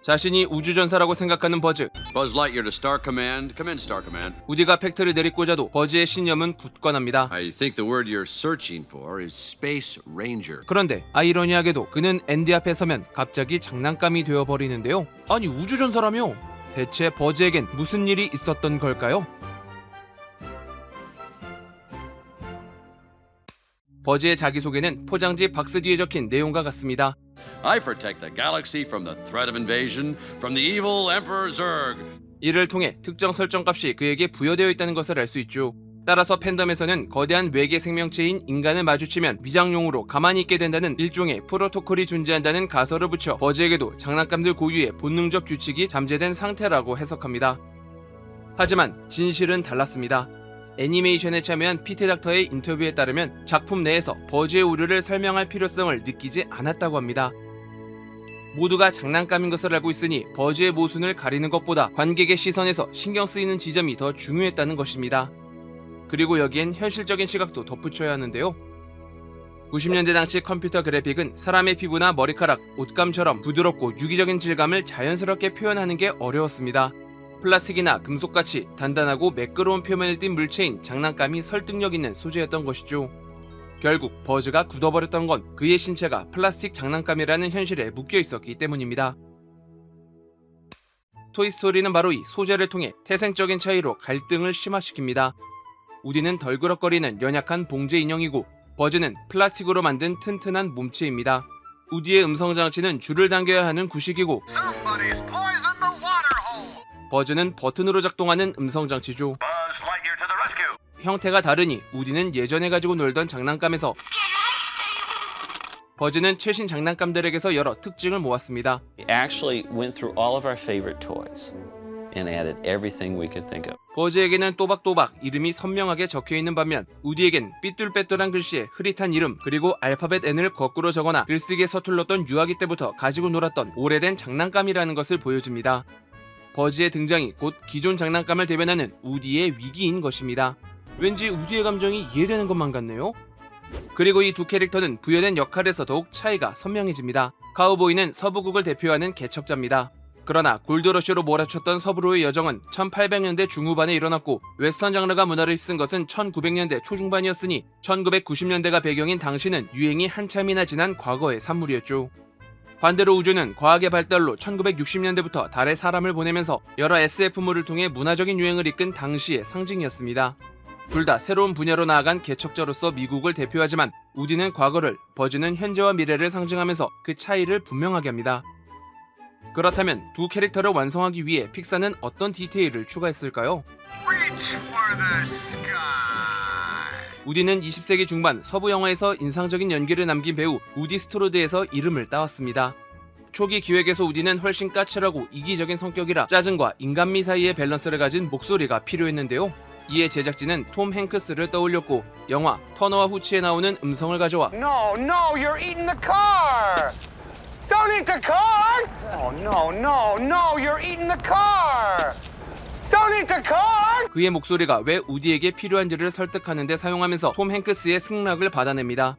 자신이 우주전사라고 생각하는 버즈. Buzz Lightyear to Star Command. Come in, Star Command. 우디가 팩트를 내리꽂아도 버즈의 신념은 굳건합니다. I think the word you're searching for is Space Ranger. 그런데 아이러니하게도 그는 앤디 앞에 서면 갑자기 장난감이 되어버리는데요. 아니 우주전사라며? 대체 버즈에겐 무슨 일이 있었던 걸까요? 버즈의 자기소개는 포장지 박스 뒤에 적힌 내용과 같습니다. I protect the galaxy from the threat of invasion from the evil Emperor Zurg. 이를 통해 특정 설정값이 그에게 부여되어 있다는 것을 알 수 있죠. 따라서 팬덤에서는 거대한 외계 생명체인 인간을 마주치면 위장용으로 가만히 있게 된다는 일종의 프로토콜이 존재한다는 가설을 붙여 버즈에게도 장난감들 고유의 본능적 규칙이 잠재된 상태라고 해석합니다. 하지만 진실은 달랐습니다. 애니메이션에 참여한 피트 닥터의 인터뷰에 따르면 작품 내에서 버즈의 우려를 설명할 필요성을 느끼지 않았다고 합니다. 모두가 장난감인 것을 알고 있으니 버즈의 모순을 가리는 것보다 관객의 시선에서 신경 쓰이는 지점이 더 중요했다는 것입니다. 그리고 여기엔 현실적인 시각도 덧붙여야 하는데요. 90년대 당시 컴퓨터 그래픽은 사람의 피부나 머리카락, 옷감처럼 부드럽고 유기적인 질감을 자연스럽게 표현하는 게 어려웠습니다. 플라스틱이나 금속같이 단단하고 매끄러운 표면을 띤 물체인 장난감이 설득력 있는 소재였던 것이죠. 결국 버즈가 굳어버렸던 건 그의 신체가 플라스틱 장난감이라는 현실에 묶여 있었기 때문입니다. 토이스토리는 바로 이 소재를 통해 태생적인 차이로 갈등을 심화시킵니다. 우디는 덜그럭거리는 연약한 봉제 인형이고 버즈는 플라스틱으로 만든 튼튼한 몸체입니다. 우디의 음성장치는 줄을 당겨야 하는 구식이고 버즈는 버튼으로 작동하는 음성장치죠. 형태가 다르니 우디는 예전에 가지고 놀던 장난감에서 버즈는 최신 장난감들에게서 여러 특징을 모았습니다. We actually went through all of our favorite toys and added everything we could think of. 버즈에게는 또박또박 이름이 선명하게 적혀있는 반면 우디에겐 삐뚤빼뚤한 글씨에 흐릿한 이름 그리고 알파벳 N을 거꾸로 적거나 글쓰기에 서툴렀던 유아기 때부터 가지고 놀았던 오래된 장난감이라는 것을 보여줍니다. 버즈의 등장이 곧 기존 장난감을 대변하는 우디의 위기인 것입니다. 왠지 우디의 감정이 이해되는 것만 같네요. 그리고 이 두 캐릭터는 부여된 역할에서 더욱 차이가 선명해집니다. 카우보이는 서부국을 대표하는 개척자입니다. 그러나 골드러쉬로 몰아쳤던 서부로의 여정은 1800년대 중후반에 일어났고 웨스턴 장르가 문화를 휩쓴 것은 1900년대 초중반이었으니 1990년대가 배경인 당시는 유행이 한참이나 지난 과거의 산물이었죠. 반대로 우주는 과학의 발달로 1960년대부터 달에 사람을 보내면서 여러 SF물을 통해 문화적인 유행을 이끈 당시의 상징이었습니다. 둘 다 새로운 분야로 나아간 개척자로서 미국을 대표하지만 우디는 과거를, 버즈는 현재와 미래를 상징하면서 그 차이를 분명하게 합니다. 그렇다면 두 캐릭터를 완성하기 위해 픽사는 어떤 디테일을 추가했을까요? 우디는 20세기 중반 서부 영화에서 인상적인 연기를 남긴 배우 우디 스트로드에서 이름을 따왔습니다. 초기 기획에서 우디는 훨씬 까칠하고 이기적인 성격이라 짜증과 인간미 사이의 밸런스를 가진 목소리가 필요했는데요. 이에 제작진은 톰 행크스를 떠올렸고 영화 터너와 후치에 나오는 음성을 가져와 No, you're eating the car! Don't eat the car! Oh, no, you're eating the car! Don't eat the car! 그의 목소리가 왜 우디에게 필요한지를 설득하는 데 사용하면서 톰 행크스의 승낙을 받아냅니다.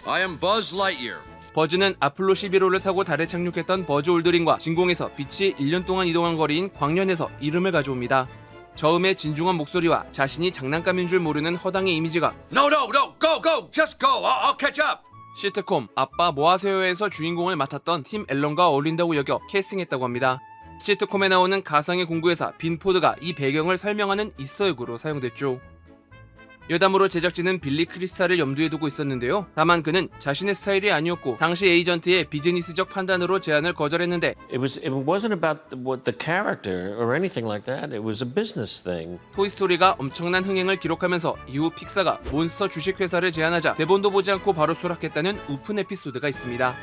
I am Buzz Lightyear. 버즈는 아폴로 11호를 타고 달에 착륙했던 버즈 올드린과 진공에서 빛이 1년 동안 이동한 거리인 광년에서 이름을 가져옵니다. 저음의 진중한 목소리와 자신이 장난감인 줄 모르는 허당의 이미지가 No, go, just go. I'll catch up. 시트콤 아빠 뭐하세요에서 주인공을 맡았던 팀 앨런과 어울린다고 여겨 캐스팅했다고 합니다. 시트콤에 나오는 가상의 공구회사 빈포드가 이 배경을 설명하는 이서역으로 사용됐죠. 여담으로 제작진은 빌리 크리스탈을 염두에 두고 있었는데요. 다만 그는 자신의 스타일이 아니었고 당시 에이전트의 비즈니스적 판단으로 제안을 거절했는데 It wasn't about the character or anything like that. It was a business thing. 토이스토리가 엄청난 흥행을 기록하면서 이후 픽사가 몬스터 주식회사를 제안하자 대본도 보지 않고 바로 수락했다는 우픈 에피소드가 있습니다.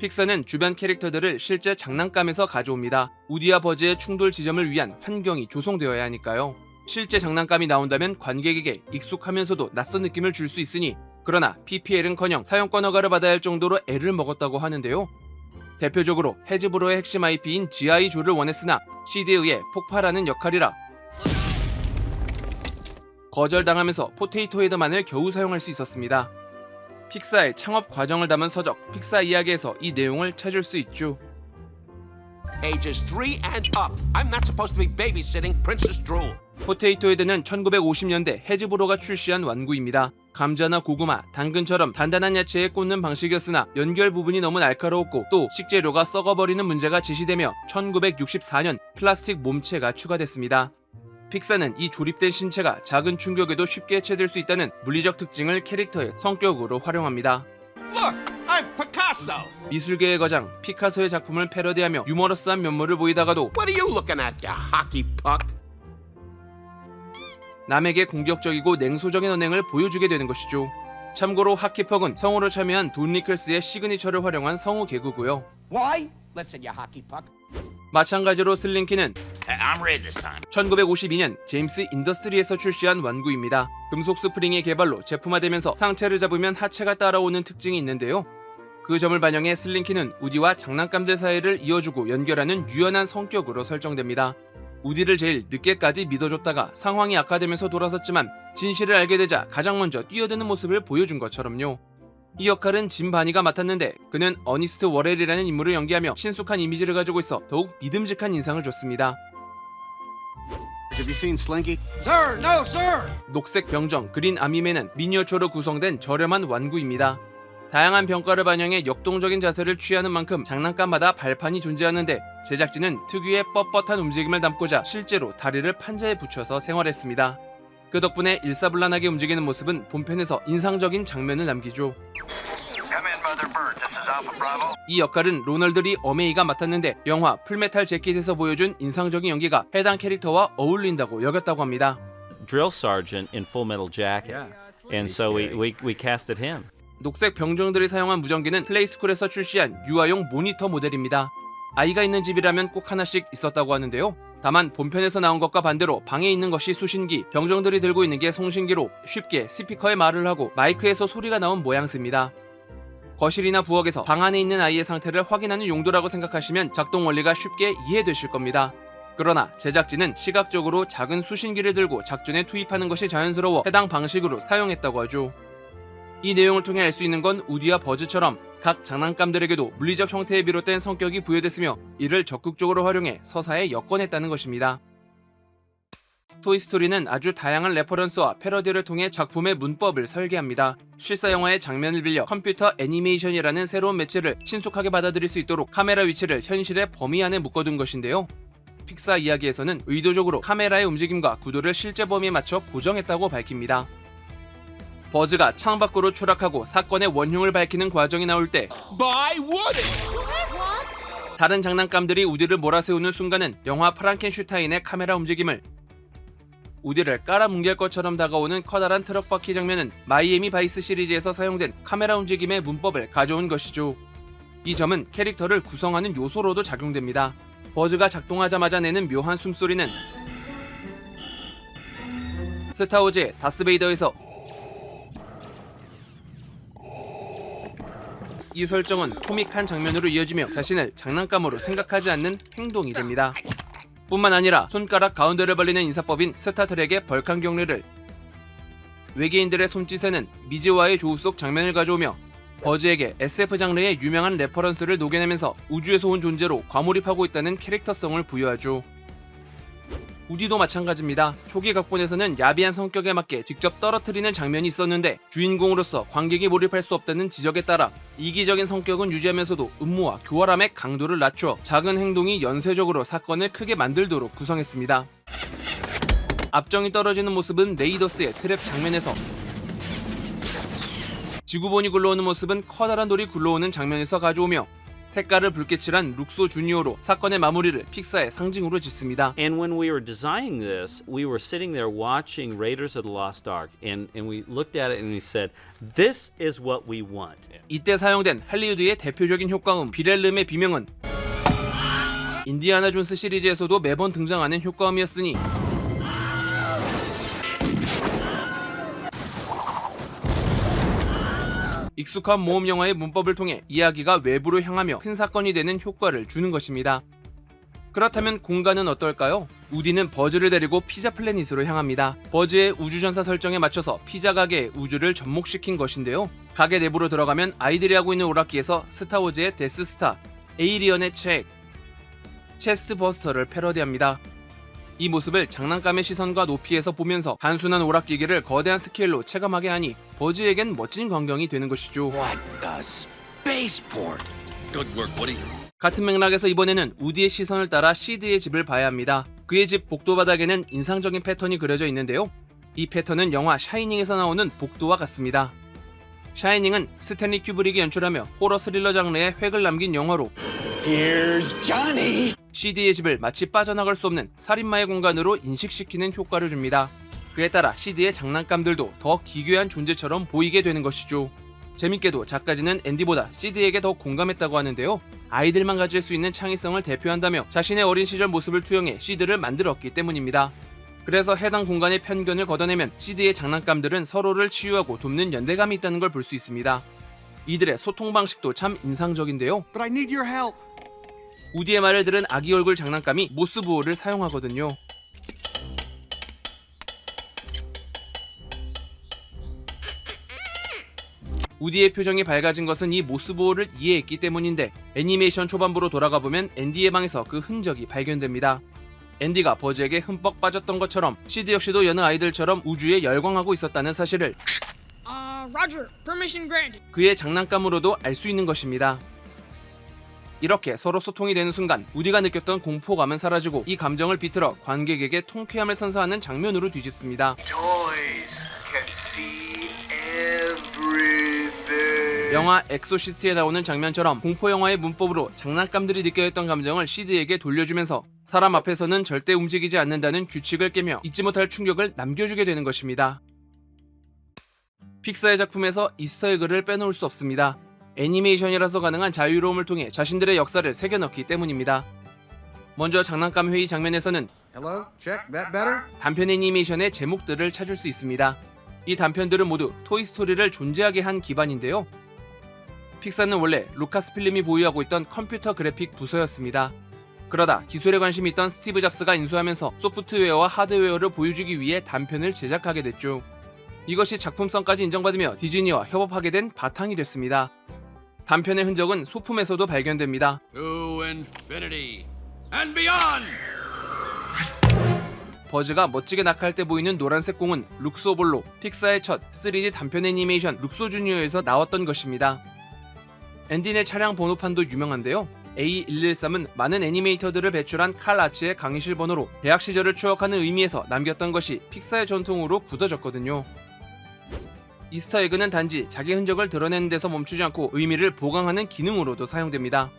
픽사는 주변 캐릭터들을 실제 장난감에서 가져옵니다. 우디와 버즈의 충돌 지점을 위한 환경이 조성되어야 하니까요. 실제 장난감이 나온다면 관객에게 익숙하면서도 낯선 느낌을 줄 수 있으니 그러나 PPL은커녕 사용권 허가를 받아야 할 정도로 애를 먹었다고 하는데요. 대표적으로 해즈브로의 핵심 IP인 G.I. 조를 원했으나 CD에 의해 폭발하는 역할이라 거절당하면서 포테이토 헤드만을 겨우 사용할 수 있었습니다. 픽사의 창업 과정을 담은 서적 픽사 이야기에서 이 내용을 찾을 수 있죠. Ages 3 and up. I'm not supposed to be babysitting Princess Drool. 포테이토 헤드는 1950년대 해즈브로가 출시한 완구입니다. 감자나 고구마, 당근처럼 단단한 야채에 꽂는 방식이었으나 연결 부분이 너무 날카로웠고 또 식재료가 썩어버리는 문제가 지시되며 1964년 플라스틱 몸체가 추가됐습니다. 픽사는 이 조립된 신체가 작은 충격에도 쉽게 해체될 수 있다는 물리적 특징을 캐릭터의 성격으로 활용합니다. Look, I'm Picasso. 미술계의 거장 피카소의 작품을 패러디하며 유머러스한 면모를 보이다가도 What are you looking at, you hockey puck? 남에게 공격적이고 냉소적인 언행을 보여주게 되는 것이죠. 참고로 하키퍽은 성우로 참여한 돈 리클스의 시그니처를 활용한 성우 개그고요. Why? Listen, you hockey puck. 마찬가지로 슬링키는 I'm ready this time. 1952년 제임스 인더스트리에서 출시한 완구입니다. 금속 스프링의 개발로 제품화되면서 상체를 잡으면 하체가 따라오는 특징이 있는데요. 그 점을 반영해 슬링키는 우디와 장난감들 사이를 이어주고 연결하는 유연한 성격으로 설정됩니다. 우디를 제일 늦게까지 믿어줬다가 상황이 악화되면서 돌아섰지만 진실을 알게 되자 가장 먼저 뛰어드는 모습을 보여준 것처럼요. 이 역할은 짐 바니가 맡았는데 그는 어니스트 워렐이라는 인물을 연기하며 신숙한 이미지를 가지고 있어 더욱 믿음직한 인상을 줬습니다. Have you seen Slinky? Sir, no, sir. 녹색 병정 그린 아미맨은 미니어처로 구성된 저렴한 완구입니다. 다양한 병가를 반영해 역동적인 자세를 취하는 만큼 장난감마다 발판이 존재하는데 제작진은 특유의 뻣뻣한 움직임을 담고자 실제로 다리를 판자에 붙여서 생활했습니다. 그 덕분에 일사불란하게 움직이는 모습은 본편에서 인상적인 장면을 남기죠. 이 역할은 로널드 리 어메이가 맡았는데 영화 풀메탈 재킷에서 보여준 인상적인 연기가 해당 캐릭터와 어울린다고 여겼다고 합니다. Drill sergeant in Full Metal Jacket. And so we casted him. 녹색 병정들이 사용한 무전기는 플레이스쿨에서 출시한 유아용 모니터 모델입니다. 아이가 있는 집이라면 꼭 하나씩 있었다고 하는데요. 다만 본편에서 나온 것과 반대로 방에 있는 것이 수신기, 병정들이 들고 있는 게 송신기로 쉽게 스피커에 말을 하고 마이크에서 소리가 나온 모양새입니다. 거실이나 부엌에서 방 안에 있는 아이의 상태를 확인하는 용도라고 생각하시면 작동 원리가 쉽게 이해되실 겁니다. 그러나 제작진은 시각적으로 작은 수신기를 들고 작전에 투입하는 것이 자연스러워 해당 방식으로 사용했다고 하죠. 이 내용을 통해 알 수 있는 건 우디와 버즈처럼 각 장난감들에게도 물리적 형태에 비롯된 성격이 부여됐으며 이를 적극적으로 활용해 서사에 엮어냈다는 것입니다. 토이스토리는 아주 다양한 레퍼런스와 패러디를 통해 작품의 문법을 설계합니다. 실사 영화의 장면을 빌려 컴퓨터 애니메이션이라는 새로운 매체를 친숙하게 받아들일 수 있도록 카메라 위치를 현실의 범위 안에 묶어둔 것인데요. 픽사 이야기에서는 의도적으로 카메라의 움직임과 구도를 실제 범위에 맞춰 고정했다고 밝힙니다. 버즈가 창밖으로 추락하고 사건의 원흉을 밝히는 과정이 나올 때 By Woody. 다른 장난감들이 우디를 몰아세우는 순간은 영화 프랑켄슈타인의 카메라 움직임을, 우디를 깔아뭉갤 것처럼 다가오는 커다란 트럭 바퀴 장면은 마이애미 바이스 시리즈에서 사용된 카메라 움직임의 문법을 가져온 것이죠. 이 점은 캐릭터를 구성하는 요소로도 작용됩니다. 버즈가 작동하자마자 내는 묘한 숨소리는 스타워즈의 다스베이더에서 이 설정은 코믹한 장면으로 이어지며 자신을 장난감으로 생각하지 않는 행동이 됩니다. 뿐만 아니라 손가락 가운데를 벌리는 인사법인 스타트rek의 벌칸 경례를, 외계인들의 손짓에는 미지와의 조우 속 장면을 가져오며 버즈에게 SF 장르의 유명한 레퍼런스를 녹여내면서 우주에서 온 존재로 과몰입하고 있다는 캐릭터성을 부여하죠. 우디도 마찬가지입니다. 초기 각본에서는 야비한 성격에 맞게 직접 떨어뜨리는 장면이 있었는데 주인공으로서 관객이 몰입할 수 없다는 지적에 따라 이기적인 성격은 유지하면서도 음모와 교활함의 강도를 낮춰 작은 행동이 연쇄적으로 사건을 크게 만들도록 구성했습니다. 앞정이 떨어지는 모습은 레이더스의 트랩 장면에서, 지구본이 굴러오는 모습은 커다란 돌이 굴러오는 장면에서 가져오며 색깔을 붉게 칠한 룩소 주니어로 사건의 마무리를 픽사의 상징으로 짓습니다. And when we were designing this, we were sitting there watching Raiders of the Lost Ark, and we looked at it and we said, "This is what we want." 이때 사용된 할리우드의 대표적인 효과음 비렐름의 비명은 인디아나 존스 시리즈에서도 매번 등장하는 효과음이었으니 익숙한 모험 영화의 문법을 통해 이야기가 외부로 향하며 큰 사건이 되는 효과를 주는 것입니다. 그렇다면 공간은 어떨까요? 우디는 버즈를 데리고 피자 플래닛으로 향합니다. 버즈의 우주전사 설정에 맞춰서 피자 가게에 우주를 접목시킨 것인데요. 가게 내부로 들어가면 아이들이 하고 있는 오락기에서 스타워즈의 데스스타, 에이리언의 체스트 버스터를 패러디합니다. 이 모습을 장난감의 시선과 높이에서 보면서 단순한 오락기계를 거대한 스케일로 체감하게 하니 버즈에겐 멋진 광경이 되는 것이죠. What a spaceport! Good work, Woody. 같은 맥락에서 이번에는 우디의 시선을 따라 시드의 집을 봐야 합니다. 그의 집 복도 바닥에는 인상적인 패턴이 그려져 있는데요. 이 패턴은 영화 샤이닝에서 나오는 복도와 같습니다. 샤이닝은 스탠리 큐브릭이 연출하며 호러 스릴러 장르의 획을 남긴 영화로 시드의 집을 마치 빠져나갈 수 없는 살인마의 공간으로 인식시키는 효과를 줍니다. 그에 따라 시드의 장난감들도 더 기괴한 존재처럼 보이게 되는 것이죠. 재밌게도 작가진은 앤디보다 시드에게 더 공감했다고 하는데요. 아이들만 가질 수 있는 창의성을 대표한다며 자신의 어린 시절 모습을 투영해 시드를 만들었기 때문입니다. 그래서 해당 공간의 편견을 걷어내면 시드의 장난감들은 서로를 치유하고 돕는 연대감이 있다는 걸 볼 수 있습니다. 이들의 소통 방식도 참 인상적인데요. But I need your help. 우디의 말을 들은 아기 얼굴 장난감이 모스부호를 사용하거든요. 우디의 표정이 밝아진 것은 이 모스부호를 이해했기 때문인데 애니메이션 초반부로 돌아가보면 앤디의 방에서 그 흔적이 발견됩니다. 앤디가 버즈에게 흠뻑 빠졌던 것처럼 시드 역시도 여느 아이들처럼 우주에 열광하고 있었다는 사실을 Roger, permission granted. 그의 장난감으로도 알 수 있는 것입니다. 이렇게 서로 소통이 되는 순간 우디가 느꼈던 공포감은 사라지고 이 감정을 비틀어 관객에게 통쾌함을 선사하는 장면으로 뒤집습니다. Toys can see everything. 영화 엑소시스트에 나오는 장면처럼 공포영화의 문법으로 장난감들이 느껴야 했던 감정을 시드에게 돌려주면서 사람 앞에서는 절대 움직이지 않는다는 규칙을 깨며 잊지 못할 충격을 남겨주게 되는 것입니다. 픽사의 작품에서 이스터에그를 빼놓을 수 없습니다. 애니메이션이라서 가능한 자유로움을 통해 자신들의 역사를 새겨넣기 때문입니다. 먼저 장난감 회의 장면에서는 Hello? Check. That better? 단편 애니메이션의 제목들을 찾을 수 있습니다. 이 단편들은 모두 토이스토리를 존재하게 한 기반인데요. 픽사는 원래 루카스필름이 보유하고 있던 컴퓨터 그래픽 부서였습니다. 그러다 기술에 관심이 있던 스티브 잡스가 인수하면서 소프트웨어와 하드웨어를 보여주기 위해 단편을 제작하게 됐죠. 이것이 작품성까지 인정받으며 디즈니와 협업하게 된 바탕이 됐습니다. 단편의 흔적은 소품에서도 발견됩니다. To infinity and beyond! 버즈가 멋지게 낙하할 때 보이는 노란색 공은 룩소볼로, 픽사의 첫 3D 단편 애니메이션 룩소 주니어에서 나왔던 것입니다. 앤디네 차량 번호판도 유명한데요. A113은 많은 애니메이터들을 배출한 칼 아치의 강의실 번호로 대학 시절을 추억하는 의미에서 남겼던 것이 픽사의 전통으로 굳어졌거든요. 이스터에그는 단지 자기 흔적을 드러내는 데서 멈추지 않고 의미를 보강하는 기능으로도 사용됩니다.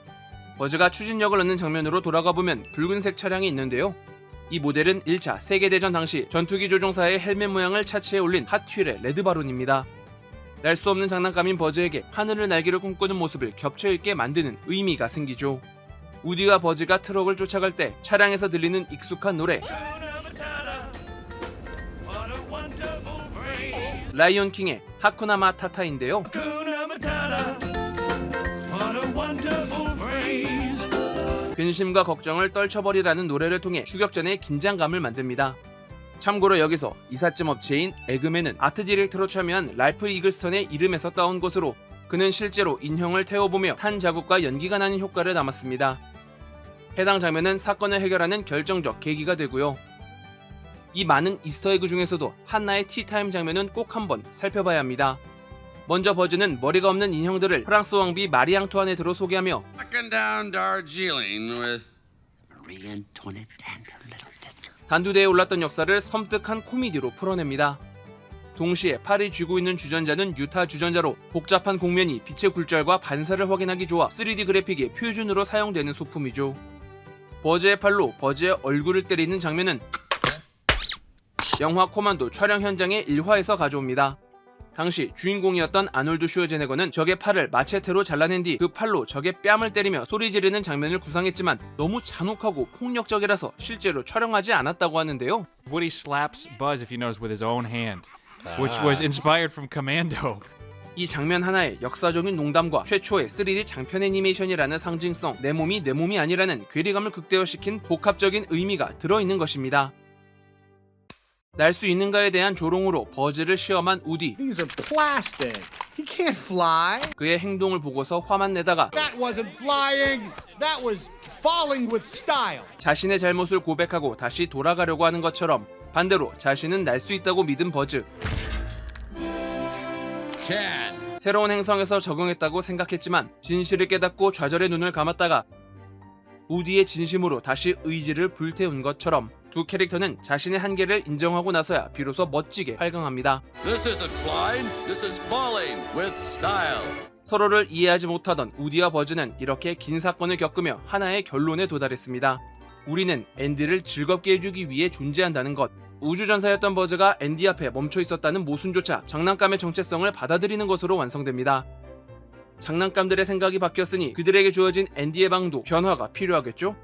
버즈가 추진력을 얻는 장면으로 돌아가보면 붉은색 차량이 있는데요. 이 모델은 1차 세계대전 당시 전투기 조종사의 헬멧 모양을 차체에 올린 핫휠의 레드바론입니다. 날 수 없는 장난감인 버즈에게 하늘을 날기를 꿈꾸는 모습을 겹쳐있게 만드는 의미가 생기죠. 우디와 버즈가 트럭을 쫓아갈 때 차량에서 들리는 익숙한 노래 라이온킹의 하쿠나 마타타인데요. 근심과 걱정을 떨쳐버리라는 노래를 통해 추격전의 긴장감을 만듭니다. 참고로 여기서 이삿짐 업체인 에그맨은 아트 디렉터로 참여한 랄프 이글스턴의 이름에서 따온 것으로 그는 실제로 인형을 태워보며 탄 자국과 연기가 나는 효과를 담았습니다. 해당 장면은 사건을 해결하는 결정적 계기가 되고요. 이 많은 이스터에그 중에서도 한나의 티타임 장면은 꼭 한번 살펴봐야 합니다. 먼저 버즈는 머리가 없는 인형들을 프랑스 왕비 마리 앙투아네트로 소개하며 Walking down Darjeeling with Marie Antoinette and her little sister. 단두대에 올랐던 역사를 섬뜩한 코미디로 풀어냅니다. 동시에 팔이 쥐고 있는 주전자는 유타 주전자로 복잡한 곡면이 빛의 굴절과 반사를 확인하기 좋아 3D 그래픽의 표준으로 사용되는 소품이죠. 버즈의 팔로 버즈의 얼굴을 때리는 장면은 영화 코만도 촬영 현장의 일화에서 가져옵니다. 당시 주인공이었던 아놀드 슈워제네거는 적의 팔을 마체테로 잘라낸 뒤 그 팔로 적의 뺨을 때리며 소리 지르는 장면을 구상했지만 너무 잔혹하고 폭력적이라서 실제로 촬영하지 않았다고 하는데요. Woody slaps Buzz, if you notice, with his own hand, which was inspired from Commando. 이 장면 하나에 역사적인 농담과 최초의 3D 장편 애니메이션이라는 상징성, 내 몸이 아니라는 괴리감을 극대화시킨 복합적인 의미가 들어있는 것입니다. 날 수 있는가에 대한 조롱으로 버즈를 시험한 우디. These are plastic. He can't fly. 그의 행동을 보고서 화만 내다가 That wasn't flying. That was falling with style. 자신의 잘못을 고백하고 다시 돌아가려고 하는 것처럼 반대로 자신은 날 수 있다고 믿은 버즈. Can. 새로운 행성에서 적응했다고 생각했지만 진실을 깨닫고 좌절의 눈을 감았다가 우디의 진심으로 다시 의지를 불태운 것처럼 두 캐릭터는 자신의 한계를 인정하고 나서야 비로소 멋지게 활강합니다. This isn't flying. This is falling with style. 서로를 이해하지 못하던 우디와 버즈는 이렇게 긴 사건을 겪으며 하나의 결론에 도달했습니다. 우리는 앤디를 즐겁게 해주기 위해 존재한다는 것. 우주전사였던 버즈가 앤디 앞에 멈춰 있었다는 모순조차 장난감의 정체성을 받아들이는 것으로 완성됩니다. 장난감들의 생각이 바뀌었으니 그들에게 주어진 앤디의 방도 변화가 필요하겠죠?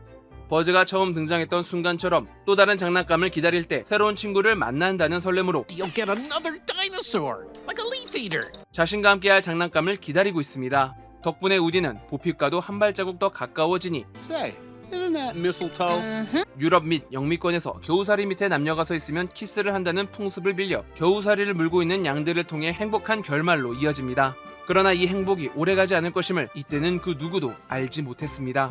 버즈가 처음 등장했던 순간처럼 또 다른 장난감을 기다릴 때 새로운 친구를 만난다는 설렘으로 You'll get another dinosaur, like a leaf eater. 자신과 함께할 장난감을 기다리고 있습니다. 덕분에 우디는 보핍과도 한 발자국 더 가까워지니 Say, isn't that mistletoe? 유럽 및 영미권에서 겨우사리 밑에 남녀가 서 있으면 키스를 한다는 풍습을 빌려 겨우사리를 물고 있는 양들을 통해 행복한 결말로 이어집니다. 그러나 이 행복이 오래가지 않을 것임을 이때는 그 누구도 알지 못했습니다.